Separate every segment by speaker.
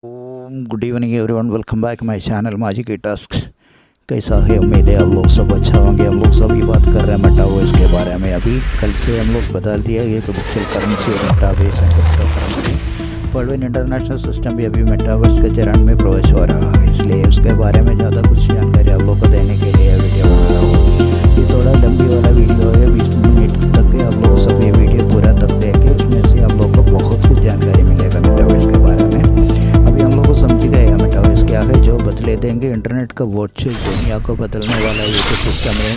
Speaker 1: Good evening everyone, welcome back my channel माजी की task. कैसा है? उम्मीद है आप लोग सब अच्छा होंगे। हम लोग सभी बात कर रहे हैं मेटावर्स के बारे में। अभी कल से हम लोग बदल दिया ये तो वर्चुअल करेंसी और metaverse and crypto currency. World international system भी अभी मेटावर्स के चरण में प्रवेश हो रहा है, इसलिए उसके बारे में ज़्यादा कुछ जानकारी आप लोग को देने के लिए वीडियो बना रहा हूँ। ये थोड़ा लंबी वाला वीडियो है, 20 मिनट तक के। आप लोग सब ये वीडियो पूरा तक देखें, उसमें से आप लोग को बहुत कुछ जानकारी मिलेगा मेटावर्स के बारे में। अभी हम लोग को समझ गए मेटावर्स क्या है, जो बदले देंगे इंटरनेट का वर्चुअल दुनिया को बदलने वाला ये सिस्टम है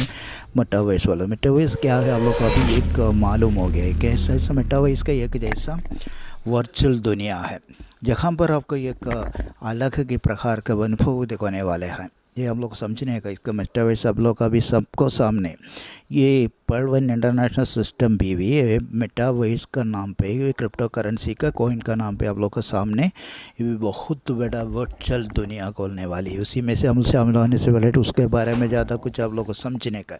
Speaker 1: मेटावर्स वाला। मेटावर्स क्या है आप लोग को अभी एक मालूम हो गया है कि ऐसा मेटावर्स का एक जैसा वर्चुअल दुनिया है, जहाँ पर आपको एक अलग के प्रकार का अनुभव दिखाने वाले हैं। ये हम लोग समझने का इसका मेटावर्स आप लोग का भी सबको सामने ये वर्ल्ड इंटरनेशनल सिस्टम भी है मेटावर्स का नाम पे, ये क्रिप्टो करेंसी का कॉइन का नाम पे आप लोग के सामने ये भी बहुत बड़ा वर्चुअल दुनिया खोलने वाली है। उसी में से हम शामिल होने से पहले उसके बारे में ज़्यादा कुछ आप लोग को समझने का।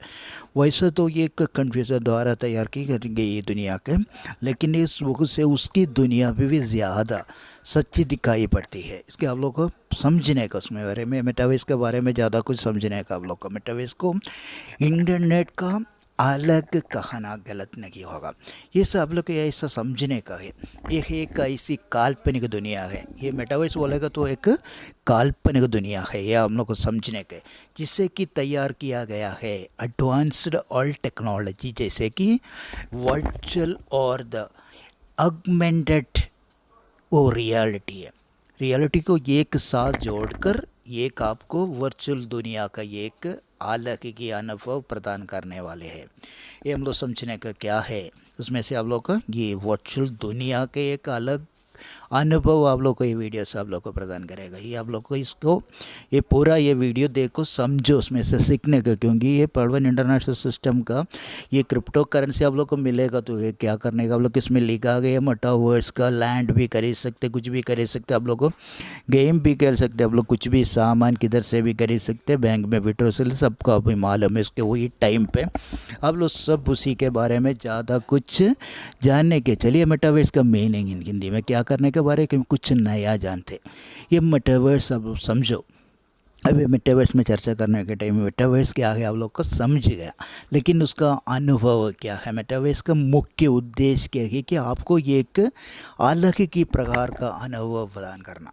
Speaker 1: वैसे तो ये एक कंफ्यूजर द्वारा तैयार की गई ये दुनिया के, लेकिन इस वक्त से उसकी दुनिया भी ज़्यादा सच्ची दिखाई पड़ती है। इसके आप लोग को समझने का, उसमें बारे में मेटावर्स के बारे में ज़्यादा कुछ समझने का आप लोग को। मेटावर्स को इंटरनेट का अलग कहना गलत नहीं होगा, ये सब आप लोग को ऐसा समझने का है। ये एक ऐसी काल्पनिक दुनिया है, ये मेटावर्स बोलेगा तो एक काल्पनिक दुनिया है, ये हम लोग को समझने का, जिससे कि तैयार किया गया है एडवांस्ड ऑल टेक्नोलॉजी, जैसे कि वर्चुअल और द ऑगमेंटेड वो रियलिटी है। रियलिटी को एक साथ जोड़कर एक आपको वर्चुअल दुनिया का एक अलग की अनुभव प्रदान करने वाले हैं। ये हम लोग समझने का क्या है, उसमें से आप लोग का ये वर्चुअल दुनिया के एक अलग अनुभव आप लोग को ये वीडियो से आप लोग को प्रदान करेगा। ये आप लोग को इसको ये पूरा ये वीडियो देखो, समझो, उसमें से सीखने का, क्योंकि ये वर्ल्ड इंटरनेशनल सिस्टम का ये क्रिप्टो करेंसी आप लोग को मिलेगा तो ये क्या करने का आप लोग इसमें लिखा गया मेटावर्स का लैंड भी खरीद सकते, कुछ भी खरीद सकते, आप लोग को गेम भी खेल सकते, आप लोग कुछ भी सामान किधर से भी खरीद सकते, बैंक में विड्रॉ से सबका अभी मालूम है। इसके वही टाइम पे आप लोग सब उसी के बारे में ज़्यादा कुछ जानने के। चलिए मेटावर्स का मीनिंग हिंदी में क्या करने के बारे में कुछ नया जानते, ये मेटावर्स अब समझो। अभी मेटावर्स में चर्चा करने के टाइम में मेटावर्स क्या है आप लोग को समझ गया, लेकिन उसका अनुभव क्या है। मेटावर्स का मुख्य उद्देश्य क्या है कि आपको एक अलग की प्रकार का अनुभव प्रदान करना,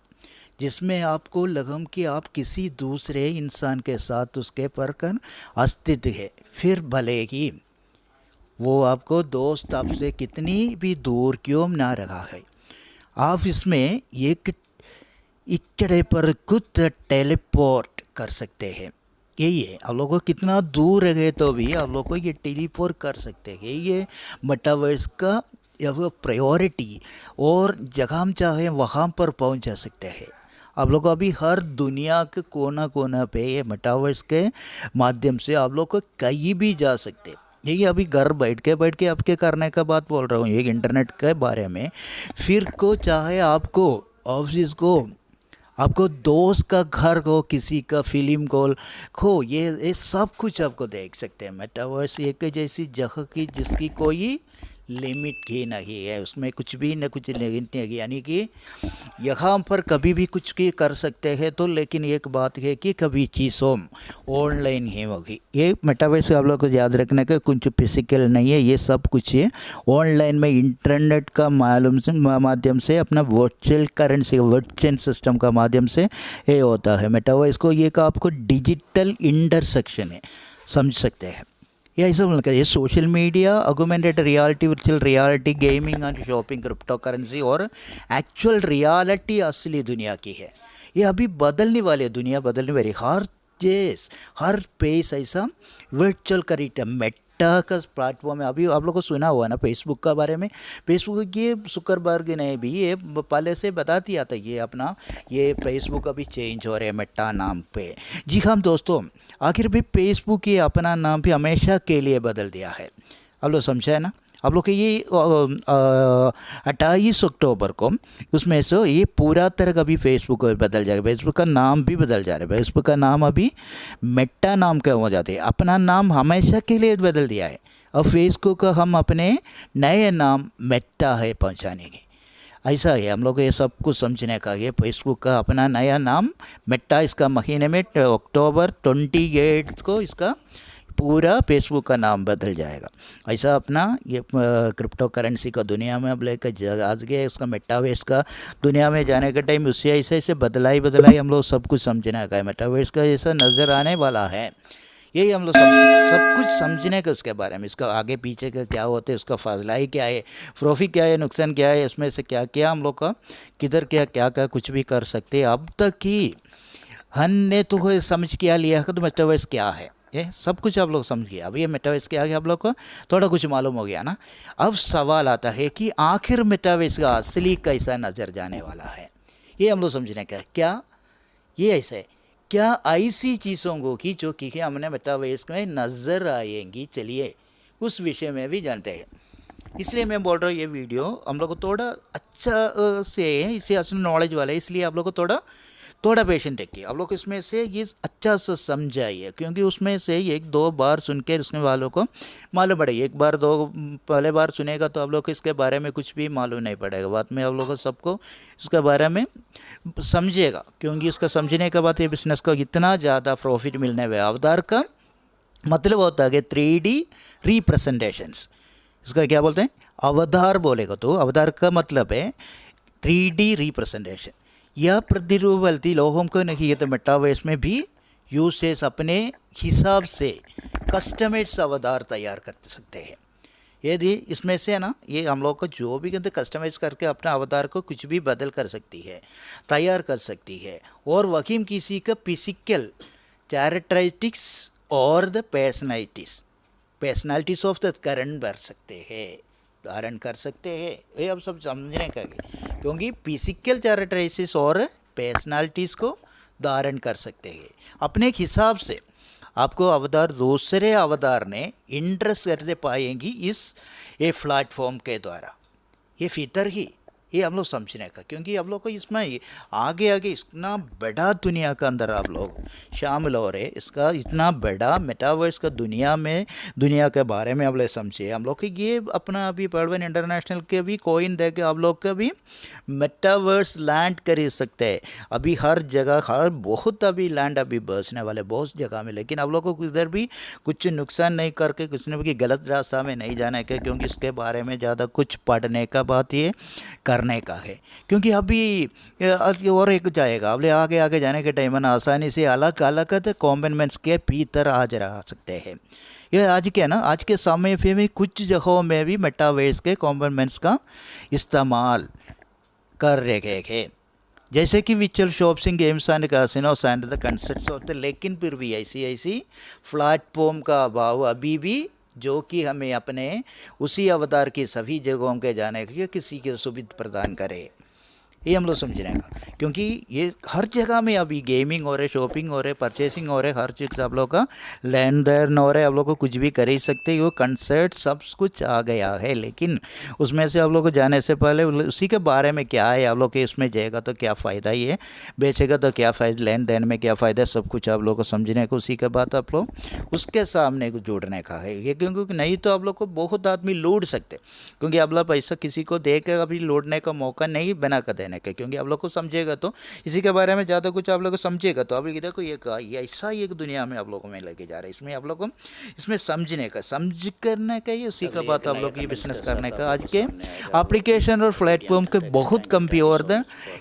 Speaker 1: जिसमें आपको लगम कि आप किसी दूसरे इंसान के साथ उसके पर अस्तित्व है, फिर भले ही वो आपको दोस्त आपसे कितनी भी दूर क्यों ना रहा है, आप इसमें एक इकड़े पर खुद टेलीपोर्ट कर सकते हैं। यही है, आप लोगों को कितना दूर रहे तो भी आप लोग को ये टेलीपोर्ट कर सकते हैं। ये मेटावर्स का प्रायोरिटी, और जगह हम चाहे वहाँ पर पहुँच जा सकते हैं। आप लोग अभी हर दुनिया के कोना कोना पे ये मेटावर्स के माध्यम से आप लोग को कहीं भी जा सकते। यही अभी घर बैठ के आपके करने का बात बोल रहा हूँ, ये इंटरनेट के बारे में। फिर को चाहे आपको ऑफिस को, आपको दोस्त का घर को, किसी का फिल्म कॉल खो, ये सब कुछ आपको देख सकते हैं। मेटावर्स एक जैसी जगह की जिसकी कोई लिमिट ही नहीं है, उसमें कुछ भी न कुछ लिमिट नहीं है, यानी कि यहाँ पर कभी भी कुछ की कर सकते हैं। तो लेकिन एक बात है कि कभी चीज़ों ऑनलाइन ही होगी। ये मेटावर्स आप लोग को याद रखने का कुछ फिजिकल नहीं है, ये सब कुछ है ऑनलाइन में इंटरनेट का माध्यम से अपना वर्चुअल करेंसी वर्चुअल सिस्टम का माध्यम से ये होता है। मेटावर्स को ये का आपको डिजिटल इंटरसेक्शन है, समझ सकते हैं। या ऐसा मतलब ये social media, augmented reality, virtual reality, gaming and shopping, crypto currency और एक्चुअल रियलिटी असली दुनिया की है। ये अभी बदलने वाली दुनिया, बदलने वाली हर पेज ऐसा वर्चुअल करेक्ट मेटा का प्लेटफॉर्म है। अभी आप लोग को सुना हुआ ना फेसबुक का बारे में। फेसबुक ये जुकरबर्ग ने भी ये पहले से बता दिया था, ये अपना ये फेसबुक अभी चेंज हो रहे हैं मेटा नाम पे। जी हाँ दोस्तों, आखिर भी फेसबुक ये अपना नाम भी हमेशा के लिए बदल दिया है। आप लोग समझा है ना। आप लोग के ये 28 अक्टूबर को उसमें से ये पूरा तरह का भी फेसबुक बदल जाएगा, फेसबुक का नाम भी बदल जा रहा है। फेसबुक का नाम अभी मेटा नाम का हो जाते हैं, अपना नाम हमेशा के लिए बदल दिया है। और फेसबुक का हम अपने नए नाम मेटा है पहुँचाने के। ऐसा है हम लोग को ये सब कुछ समझने का। ये फेसबुक का अपना नया नाम मेटा, इसका महीने में अक्टूबर 28 को इसका पूरा फेसबुक का नाम बदल जाएगा। ऐसा अपना ये क्रिप्टो करेंसी का दुनिया में अब लेकर आज गए, इसका मेटावर्स का दुनिया में जाने के टाइम उससे ऐसे ऐसे बदलाई हम लोग सब कुछ समझने का है। मेटावर्स का जैसा नज़र आने वाला है, यही हम लोग सब कुछ समझने का उसके बारे में, इसका आगे पीछे का क्या होता है, उसका फायदा क्या है, प्रॉफिट क्या है, नुकसान क्या है, इसमें से क्या क्या हम लोग का किधर क्या क्या क्या कुछ भी कर सकते हैं। अब तक ही हमने तो समझ किया लिया तो मेटावर्स क्या है, ये सब कुछ आप लोग समझ गए। अब ये मेटावर्स क्या है आप लोग को थोड़ा कुछ मालूम हो गया ना। अब सवाल आता है कि आखिर मेटावर्स का असली कैसा नज़र जाने वाला है, ये हम लोग समझने का। क्या ये ऐसा है, क्या ऐसी चीज़ों को की जो कि हमने मेटावर्स में नज़र आएंगी, चलिए उस विषय में भी जानते हैं। इसलिए मैं बोल रहा हूँ ये वीडियो हम लोग को थोड़ा अच्छा से इसे असल नॉलेज वाला है, इसलिए आप लोग को थोड़ा पेशेंट रखिए। आप लोग इसमें से ये अच्छा से समझाइए, क्योंकि उसमें से एक दो बार सुन के उसने वालों को मालूम पड़ेगा। एक बार दो पहले बार सुनेगा तो आप लोग को इसके बारे में कुछ भी मालूम नहीं पड़ेगा। बाद में आप लोग को सबको इसके बारे में समझिएगा, क्योंकि उसका समझने के बाद ये बिज़नेस को इतना ज़्यादा प्रॉफिट मिलने वाला। अवतार का मतलब होता है कि 3D रिप्रेजेंटेशंस, इसका क्या बोलते हैं, अवतार बोलेगा तो अवतार का मतलब है 3D रिप्रेजेंटेशन। यह प्रतिरूप बल्कि लोगों को नहीं है, तो मेटावर्स में भी यूजर्स अपने हिसाब से कस्टमाइज्ड अवतार तैयार कर सकते हैं। यदि इसमें से है ना, ये हम लोग को जो भी कहते कस्टमाइज करके अपना अवतार को कुछ भी बदल कर सकती है, तैयार कर सकती है, और वकीम किसी का फिजिकल कैरेक्टरिस्टिक्स और the personalities of the current भर सकते हैं, धारण कर सकते हैं। ये अब सब समझने का है, क्योंकि फिजिकल कैरेक्टरिस्टिक्स और पर्सनालिटीज़ को धारण कर सकते हैं अपने हिसाब से। आपको अवतार दूसरे अवतार ने इंटरेस्ट करते पाएंगी इस ये प्लेटफॉर्म के द्वारा। ये फितर ही ये हम लोग समझने का, क्योंकि आप लोग को इसमें आगे आगे इतना बड़ा दुनिया का अंदर आप लोग शामिल हो रहे, इसका इतना बड़ा मेटावर्स का दुनिया के बारे में आप लोग समझिए। हम लोग ये अपना अभी पर्वन इंटरनेशनल के भी कोइन दे के आप लोग का भी मेटावर्स लैंड कर सकते हैं। अभी हर जगह बहुत अभी लैंड अभी बसने वाले बहुत जगह में, लेकिन आप लोग को इधर भी कुछ नुकसान नहीं करके कुछ न भी गलत रास्ता में नहीं जाने के, क्योंकि इसके बारे में ज़्यादा कुछ पढ़ने का बात ये करने का है। क्योंकि अभी और एक जाएगा अब आगे आगे जाने के टाइम ना आसानी से अलग अलग कॉम्बिनेशंस के भीतर आ जा सकते हैं। ये आज के ना आज के समय पे भी कुछ जगहों में भी मेटावर्स के कॉम्बिनेशंस का इस्तेमाल कर रहे हैं, जैसे कि विचुअल shopping, games and casinos and the concerts होते। लेकिन फिर भी ऐसी प्लेटफॉर्म का अभाव अभी भी, जो कि हमें अपने उसी अवतार की सभी जगहों के जाने के किसी की सुविधा प्रदान करे, ये हम लोग समझने का। क्योंकि ये हर जगह में अभी गेमिंग हो रहे, शॉपिंग हो रहे, परचेसिंग हो रहे, हर चीज़ आप लोग का लेन देन हो रहे, आप लोग को कुछ भी कर ही सकते हो। कंसर्ट सब कुछ आ गया है, लेकिन उसमें से आप लोग को जाने से पहले उसी के बारे में क्या है, आप लोग के इसमें जाएगा तो क्या फ़ायदा, ये बेचेगा तो क्या फ़ायदा, लेन देन में क्या फ़ायदा, सब कुछ आप लोग को समझने को। उसी के बाद आप लोग उसके सामने को जोड़ने का है ये, क्योंकि नहीं तो आप लोग को बहुत आदमी लूट सकते, क्योंकि आप लोग पैसा किसी को दे के अभी लूटने का मौका नहीं बना कर देने का। क्योंकि आप लोग को समझेगा तो इसी के बारे में ज़्यादा कुछ आप लोग को समझेगा तो आप लोग देखो ये कहा ये ऐसा एक दुनिया में आप लोगों में लेके जा रहा है। इसमें आप लोग को इसमें समझने का समझ करने का, ये उसी का बात आप लोग ये बिजनेस करने का। आज के एप्लीकेशन और प्लेटफॉर्म के बहुत कम प्योर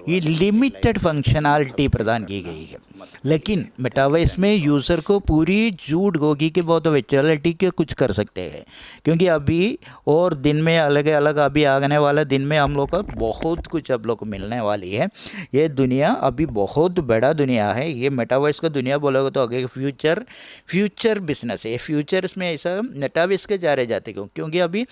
Speaker 1: ये लिमिटेड फंक्शनैलिटी प्रदान की गई है, लेकिन मेटावर्स में यूज़र को पूरी झूठ गोगी के बहुत वर्चुअलिटी के कुछ कर सकते हैं। क्योंकि अभी और दिन में अलग अलग अभी आने वाला दिन में हम लोग का बहुत कुछ आप लोग को मिलने वाली है। ये दुनिया अभी बहुत बड़ा दुनिया है। ये मेटावर्स का दुनिया बोलोगे तो आगे फ्यूचर बिजनेस है। फ्यूचर इसमें ऐसा मेटावर्स के जा रहे जाते क्योंकि अभी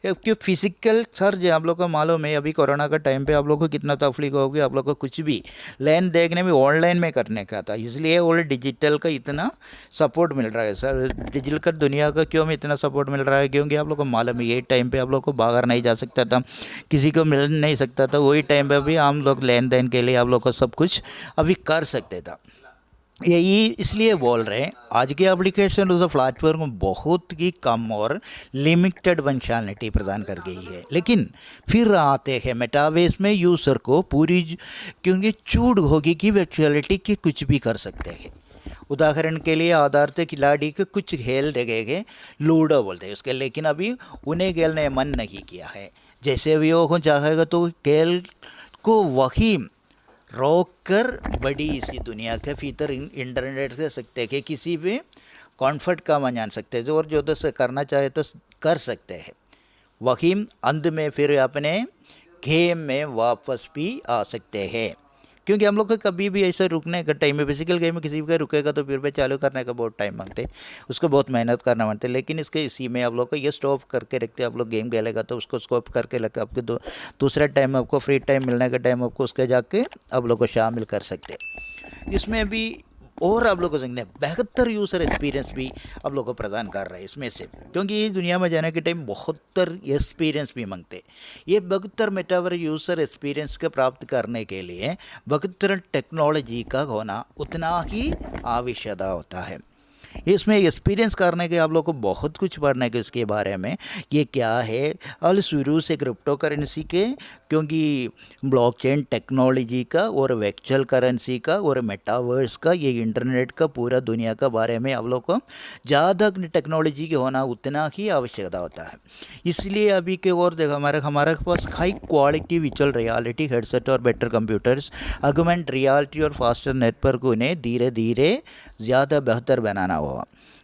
Speaker 1: क्यों फिजिकल सर आप लोग को मालूम है, अभी कोरोना का टाइम पे आप लोग को कितना तकलीफ होगी, आप लोग को कुछ भी लेन देखने में ऑनलाइन में करने का था, इसलिए वो डिजिटल का इतना सपोर्ट मिल रहा है। सर डिजिटल का दुनिया का क्यों में इतना सपोर्ट मिल रहा है, क्योंकि आप लोग को मालूम है ये टाइम पे आप लोग को बाहर नहीं जा सकता था, किसी को मिल नहीं सकता था। वही टाइम पे भी हम लोग लेन देन के लिए आप लोग को सब कुछ अभी कर सकते था। यही इसलिए बोल रहे हैं आज के एप्लीकेशन उस प्लेटफॉर्म बहुत ही कम और लिमिटेड फंक्शनलिटी प्रदान कर गई है, लेकिन फिर आते हैं मेटावर्स में यूज़र को पूरी क्योंकि छूट होगी कि वर्चुअलिटी की कुछ भी कर सकते हैं। उदाहरण के लिए आधार से खिलाड़ी के कुछ खेल रहे लूडो बोलते हैं उसके, लेकिन अभी उन्हें खेलने मन नहीं किया है। जैसे भी वो चाहेगा तो खेल को वही रोक कर बड़ी इसी दुनिया के भीतर इंटरनेट कर सकते हैं कि किसी भी कॉन्फर्ट का मन जान सकते हैं जो और जो तो से करना चाहे तो कर सकते हैं। वही अंत में फिर अपने गेम में वापस भी आ सकते हैं, क्योंकि हम लोग को कभी भी ऐसे रुकने का टाइम है फिजिकल गेम में किसी का रुकेगा तो फिर भी चालू करने का बहुत टाइम मांगते हैं, उसको बहुत मेहनत करना मांगते हैं। लेकिन इसके इसी में आप लोग को ये स्टॉप करके रखते हैं, आप लोग गेम खेलेगा तो उसको स्टॉप करके लगे आपके दूसरा टाइम आपको फ्री टाइम मिलने का टाइम आपको उसके जाके आप लोग को शामिल कर सकते हैं। इसमें भी और आप लोग को समझने बेहतर यूज़र एक्सपीरियंस भी आप लोग को प्रदान कर रहा है इसमें से, क्योंकि ये दुनिया में जाने के टाइम बेहतर एक्सपीरियंस भी मांगते। ये बेहतर मेटावर यूज़र एक्सपीरियंस का प्राप्त करने के लिए बेहतर टेक्नोलॉजी का होना उतना ही आवश्यकता होता है। इसमें एक्सपीरियंस करने के आप लोग को बहुत कुछ पढ़ने के इसके बारे में ये क्या है और शुरू से क्रिप्टो करेंसी के, क्योंकि ब्लॉकचेन टेक्नोलॉजी का और वर्चुअल करेंसी का और मेटावर्स का ये इंटरनेट का पूरा दुनिया का बारे में आप लोग को ज़्यादा टेक्नोलॉजी के होना उतना ही आवश्यकता होता है। इसलिए अभी के और देखो हमारे पास high quality visual reality headset और बेटर कंप्यूटर्स, ऑगमेंटेड रियलिटी और फास्टर नेटवर्क उन्हें धीरे धीरे ज़्यादा बेहतर बनाना होगा।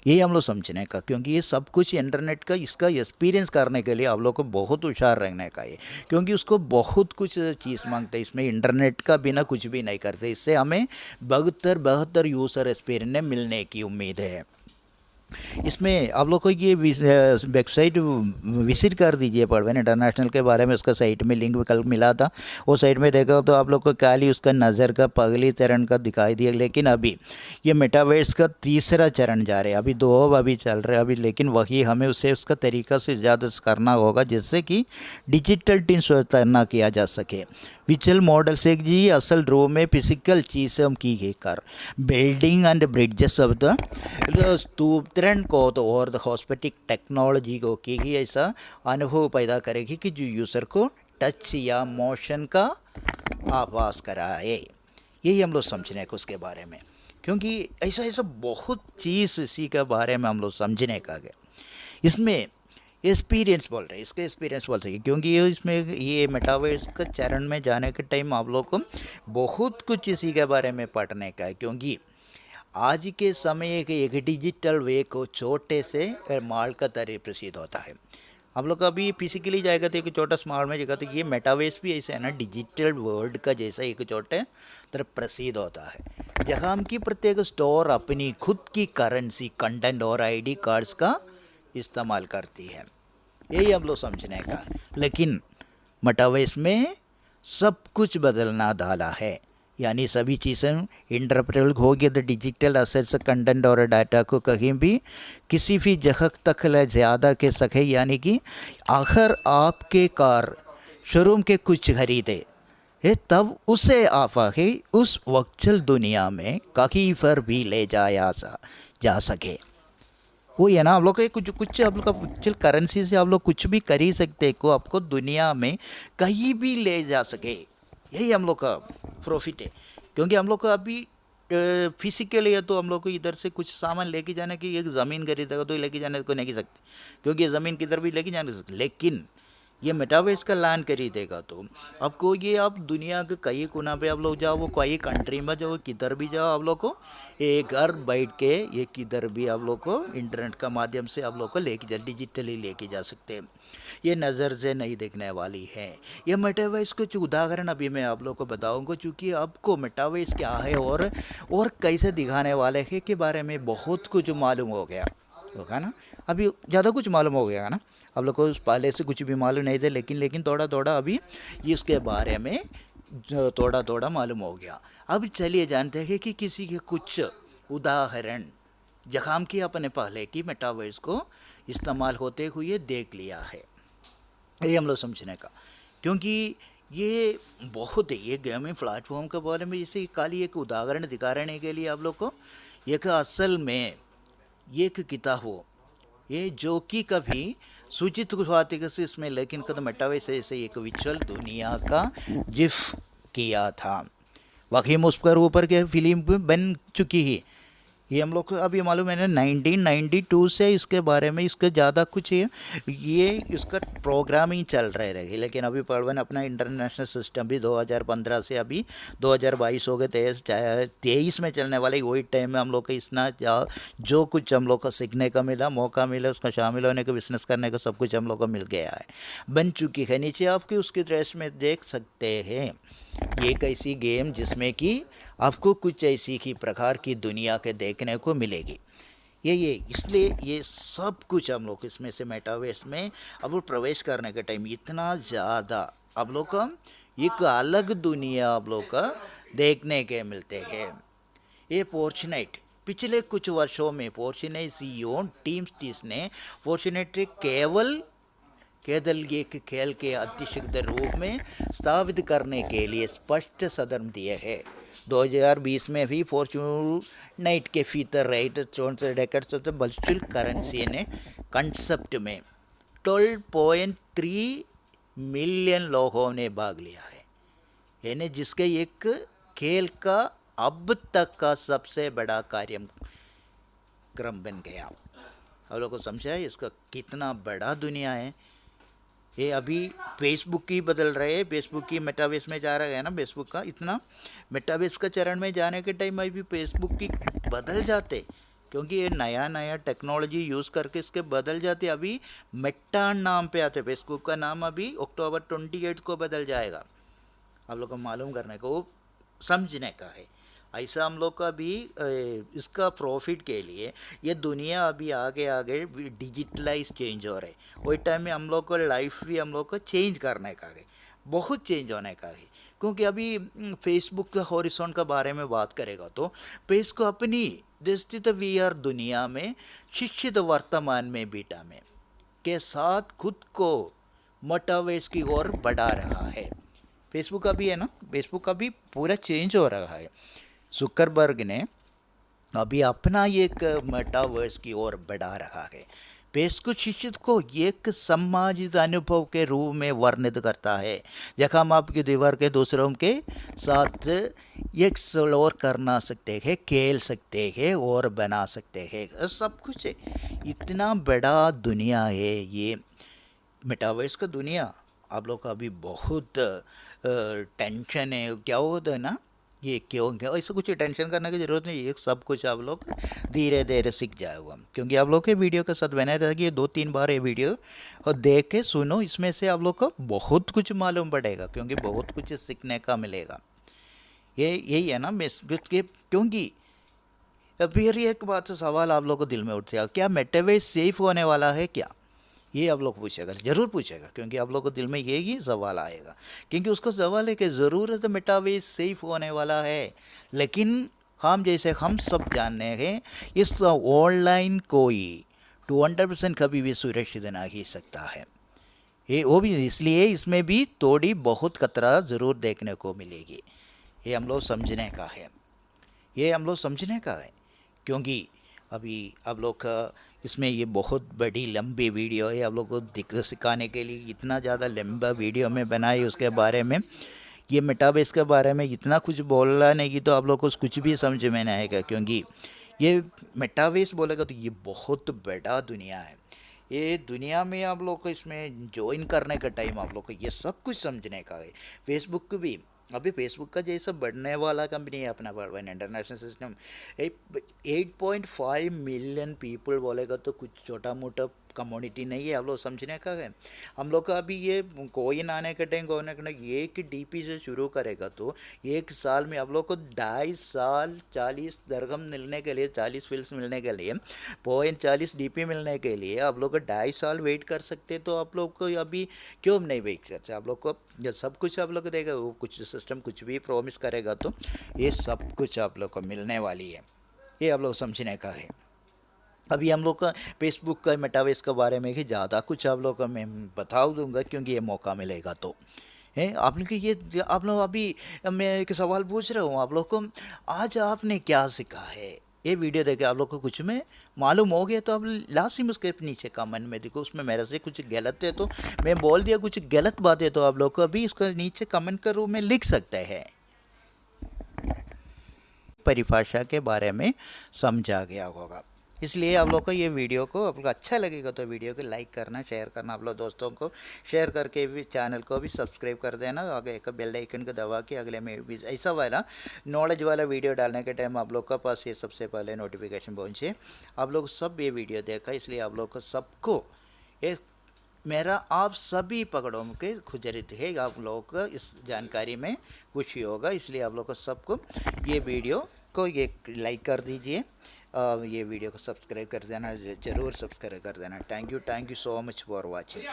Speaker 1: यही हम लोग समझने का, क्योंकि ये सब कुछ इंटरनेट का इसका एक्सपीरियंस करने के लिए आप लोग को बहुत होशियार रहने का है, क्योंकि उसको बहुत कुछ चीज़ मांगते हैं। इसमें इंटरनेट का बिना कुछ भी नहीं करते। इससे हमें बेहतर यूज़र एक्सपीरियंस मिलने की उम्मीद है। इसमें आप लोग को ये वेबसाइट विजिट कर दीजिए पड़वेन इंटरनेशनल के बारे में, उसका साइट में लिंक कल मिला था, वो साइट में देखा तो आप लोग को खाली उसका नज़र का पगली चरण का दिखाई दिया। लेकिन अभी ये मेटावर्स का तीसरा चरण जा रहे हैं, अभी 2 अभी चल रहे हैं अभी, लेकिन वही हमें उसे उसका तरीका से ज़्यादा करना होगा जिससे कि डिजिटल टीम स्वतंत्रता किया जा सके। विचल मॉडल से जी असल रो में फिजिकल चीज़ें हम की गई कर building and bridges of the स्तूपतरण को तो और द हॉस्पिटिक टेक्नोलॉजी को की गई ऐसा अनुभव पैदा करेगी कि जो यूज़र को टच या मोशन का आभास कराए। यही हम लोग समझने को उसके बारे में, क्योंकि ऐसा बहुत चीज़ इसी के बारे में हम लोग समझने का गए। इसमें एक्सपीरियंस बोल रहे हैं, इसका एक्सपीरियंस बोल सके, क्योंकि ये इसमें ये मेटावर्स का चरण में जाने के टाइम आप लोग को बहुत कुछ इसी के बारे में पढ़ने का है। क्योंकि आज के समय एक डिजिटल वे को छोटे से मॉल का तरह प्रसिद्ध होता है। हम लोग अभी फिजिकली जाएगा तो एक छोटा स्मॉल में जाएगा तो ये मेटावर्स भी ऐसे है ना, डिजिटल वर्ल्ड का जैसा एक छोटे तरह प्रसिद्ध होता है, जहाँ हम की प्रत्येक स्टोर अपनी खुद की करेंसी कंटेंट और आईडी कार्ड्स का इस्तेमाल करती है। यही हम लोग समझने का, लेकिन मेटावर्स में सब कुछ बदलना डाला है, यानी सभी चीज़ें इंटरप्रेटेबल हो गया। तो डिजिटल असेट्स कंटेंट और डाटा को कहीं भी किसी भी जगह तक ले ज़्यादा के सके, यानी कि अगर आपके कार शोरूम के कुछ खरीदे है तब उसे आप उस वर्चुअल दुनिया में कहीं पर भी ले जाया जा सके। वो ये ना आप लोग कुछ आप लोग का वर्चुअल करेंसी से आप लोग कुछ भी कर ही सकते को आपको दुनिया में कहीं भी ले जा सके। यही हम लोग का प्रॉफिट है, क्योंकि हम लोग को अभी फिजिकली है तो हम लोग को इधर से कुछ सामान लेके जाने की, एक ज़मीन खरीदेगा तो लेके जाने को नहीं सकते, क्योंकि ये ज़मीन किधर भी लेके जाने सकते। लेकिन ये मेटावर्स का लैंड खरीदेगा तो आपको ये आप दुनिया के कई कोना पे आप लोग जाओ, वो कई कंट्री में जाओ, किधर भी जाओ, आप लोग को एक घर बैठ के ये किधर भी आप लोग को इंटरनेट का माध्यम से आप लोग को लेके जा डिजिटली लेके जा सकते हैं। ये नज़र से नहीं देखने वाली है। ये मेटावर्स कुछ उदाहरण अभी मैं आप लोग को बताऊंगा, क्योंकि आपको मेटावर्स क्या है और कैसे दिखाने वाले हैं के बारे में बहुत कुछ मालूम हो गया होगा ना, अभी ज़्यादा कुछ मालूम हो गया ना। आप लोग को पहले से कुछ भी मालूम नहीं थे, लेकिन थोड़ा अभी इसके बारे में थोड़ा मालूम हो गया। अब चलिए जानते हैं कि किसी के कुछ उदाहरण जहाँ की अपने पहले की मेटावर्स को इस्तेमाल होते हुए देख लिया है। ये हम लोग समझने का, क्योंकि ये बहुत है, ये गेमिंग प्लेटफॉर्म के बारे में जैसे खाली एक उदाहरण दिखाने के लिए आप लोग को, एक असल में एक किताब हो ये जो कि कभी सूचित हुआ था कि इसमें, लेकिन कद मेटावर्स ऐसे एक विचुअल दुनिया का जिफ किया था। वाकई में उसके ऊपर के फिल्म बन चुकी है। ये हम लोग को अभी मालूम है ना, 1992 से इसके बारे में इसके ज़्यादा कुछ ये इसका प्रोग्राम ही चल रहे रहे। लेकिन अभी पढ़वन अपना इंटरनेशनल सिस्टम भी 2015 से अभी 2022 हो गए, 23 में चलने वाले, वही टाइम में हम लोग को इतना जो कुछ हम लोग को सीखने का मिला, मौका मिला, उसका शामिल होने का, बिजनेस करने का, सब कुछ हम लोग को मिल गया है, बन चुकी है। नीचे आपकी उसकी ड्रेस में देख सकते हैं एक ऐसी गेम जिसमें कि आपको कुछ ऐसी ही प्रकार की दुनिया के देखने को मिलेगी। ये इसलिए ये सब कुछ हम लोग इसमें से मेटावर्स में अब प्रवेश करने के टाइम इतना ज़्यादा आप लोग का एक अलग दुनिया आप लोग का देखने के मिलते हैं। ये फॉर्चुनेट पिछले कुछ वर्षों में फॉर्चुनेट सीईओ टीम स्टीस ने फॉर्चुनेट केवल एक खेल के अतिशक्त रूप में स्थापित करने के लिए स्पष्ट सदर्म दिए है। 2020 में भी फॉर्चुनेट के feature right decades of the virtual currency ने कंसेप्ट में 12.3 मिलियन लोगों ने भाग लिया है, यानी जिसके एक खेल का अब तक का सबसे बड़ा कार्यक्रम बन गया। आप लोगों को समझा है इसका कितना बड़ा दुनिया है। ये अभी फेसबुक की बदल रहे हैं, फेसबुक की मेटावर्स में जा रहा है ना, फेसबुक का इतना मेटावर्स का चरण में जाने के टाइम में भी फेसबुक की बदल जाते, क्योंकि ये नया नया टेक्नोलॉजी यूज़ करके इसके बदल जाते। अभी मेटा नाम पे आते, फेसबुक का नाम अभी अक्टूबर 28 को बदल जाएगा। आप लोग को मालूम करने को, समझने का है। ऐसा हम लोग का भी इसका प्रॉफिट के लिए ये दुनिया अभी आगे आगे डिजिटलाइज चेंज हो रहा है। वही टाइम में हम लोग को लाइफ भी हम लोग को चेंज करने का है, बहुत चेंज होने का है। क्योंकि अभी फेसबुक का हॉरिजॉन का बारे में बात करेगा तो फेस को अपनी दृष्टित वीआर दुनिया में शिक्षित वर्तमान में बीटा में के साथ खुद को मेटावर्स की ओर बढ़ा रहा है। फेसबुक अभी है ना, फेसबुक अभी पूरा चेंज हो रहा है। जुकरबर्ग ने अभी अपना एक मेटावर्स की ओर बढ़ा रहा है। फेसबुक शिक्षित को एक सम्मानित अनुभव के रूप में वर्णित करता है, जहाँ हम आपकी दीवार के दूसरों के साथ एक्सप्लोर करना सकते हैं, खेल सकते हैं और बना सकते हैं, सब कुछ है। इतना बड़ा दुनिया है ये मेटावर्स का दुनिया। आप लोग का अभी बहुत टेंशन है, क्या होता है ना, ये क्यों क्या ऐसा कुछ टेंशन करने की ज़रूरत नहीं, ये सब कुछ आप लोग धीरे धीरे सीख जाएगा। क्योंकि आप लोग के वीडियो के साथ बने रहेगी, 2-3 बार ये वीडियो और देख के सुनो, इसमें से आप लोग को बहुत कुछ मालूम पड़ेगा, क्योंकि बहुत कुछ सीखने का मिलेगा। यही है ना क्योंकि फिर एक बात से सवाल आप लोग को दिल में उठेगा, क्या मेटावर्स सेफ होने वाला है क्या? ये आप लोग पूछेगा, ज़रूर पूछेगा, क्योंकि आप लोग को दिल में यही सवाल आएगा। क्योंकि उसको सवाल है कि ज़रूरत मेटावर्स सेफ होने वाला है, लेकिन हम जैसे हम सब जानते हैं इस ऑनलाइन कोई 200% कभी भी सुरक्षित ना ही सकता है। ये वो भी इसलिए इसमें भी थोड़ी बहुत खतरा ज़रूर देखने को मिलेगी। ये हम लोग समझने का है, ये हम लोग समझने का है। क्योंकि अभी आप लोग का इसमें ये बहुत बड़ी लंबी वीडियो है, आप लोग को सिखाने के लिए इतना ज़्यादा लंबा वीडियो में बनाई, उसके बारे में ये मेटावर्स के बारे में इतना कुछ बोलना नहीं तो आप लोग को कुछ भी समझ में नहीं आएगा। क्योंकि ये मेटावर्स बोलेगा तो ये बहुत बड़ा दुनिया है। ये दुनिया में आप लोग को इसमें ज्वाइन करने का टाइम आप लोग को ये सब कुछ समझने का है। फेसबुक भी अभी फेसबुक का जैसा बढ़ने वाला कंपनी है अपना world international system, 8.5 million people बोलेगा तो कुछ छोटा मोटा कम्युनिटी नहीं है। आप लोग समझने का है। हम लोग का अभी ये कोइन आने के टाइम एक डीपी से शुरू करेगा तो एक साल में आप लोग को 2.5 साल 40 दरगम मिलने के लिए, 40 फिल्स मिलने के लिए, 40 डीपी मिलने के लिए आप लोग को 2.5 साल वेट कर सकते। तो आप लोग को अभी क्यों नहीं वेट करते? आप लोग को सब कुछ आप लोग को देगा, वो कुछ सिस्टम कुछ भी प्रॉमिस करेगा तो ये सब कुछ आप लोग को मिलने वाली है। ये आप लोग समझने का है। अभी हम लोग का फेसबुक का मेटावर्स के बारे में ही ज़्यादा कुछ आप लोग को मैं बता दूंगा, क्योंकि ये मौका मिलेगा तो है आपने कि ये आप लोग अभी मैं एक सवाल पूछ रहा हूँ आप लोग को, आज आपने क्या सीखा है? ये वीडियो देखे आप लोग को कुछ में मालूम हो गया तो आप लाजिम उसके नीचे कमेंट में देखो, उसमें मेरे से कुछ गलत है तो मैं बोल दिया, कुछ गलत बात है तो आप लोग को अभी इसको नीचे कमेंट के रूप में लिख सकते हैं। परिभाषा के बारे में समझा गया होगा, इसलिए आप लोग को ये वीडियो को आप लोग अच्छा लगेगा तो वीडियो को लाइक करना, शेयर करना, आप लोग दोस्तों को शेयर करके भी चैनल को भी सब्सक्राइब कर देना, आगे एक बेल आइकन को दबा के अगले में भी ऐसा वाला नॉलेज वाला वीडियो डालने के टाइम आप लोग के पास ये सबसे पहले नोटिफिकेशन पहुँचे। आप लोग सब ये वीडियो देखा, इसलिए आप लोग को सबको ये मेरा आप सभी पकड़ों के गुजरित है, आप लोगों को इस जानकारी में खुशी होगा, इसलिए आप लोग को सबको ये वीडियो को ये लाइक कर दीजिए, ये वीडियो को सब्सक्राइब कर देना, ज़रूर सब्सक्राइब कर देना। Thank you so much for watching.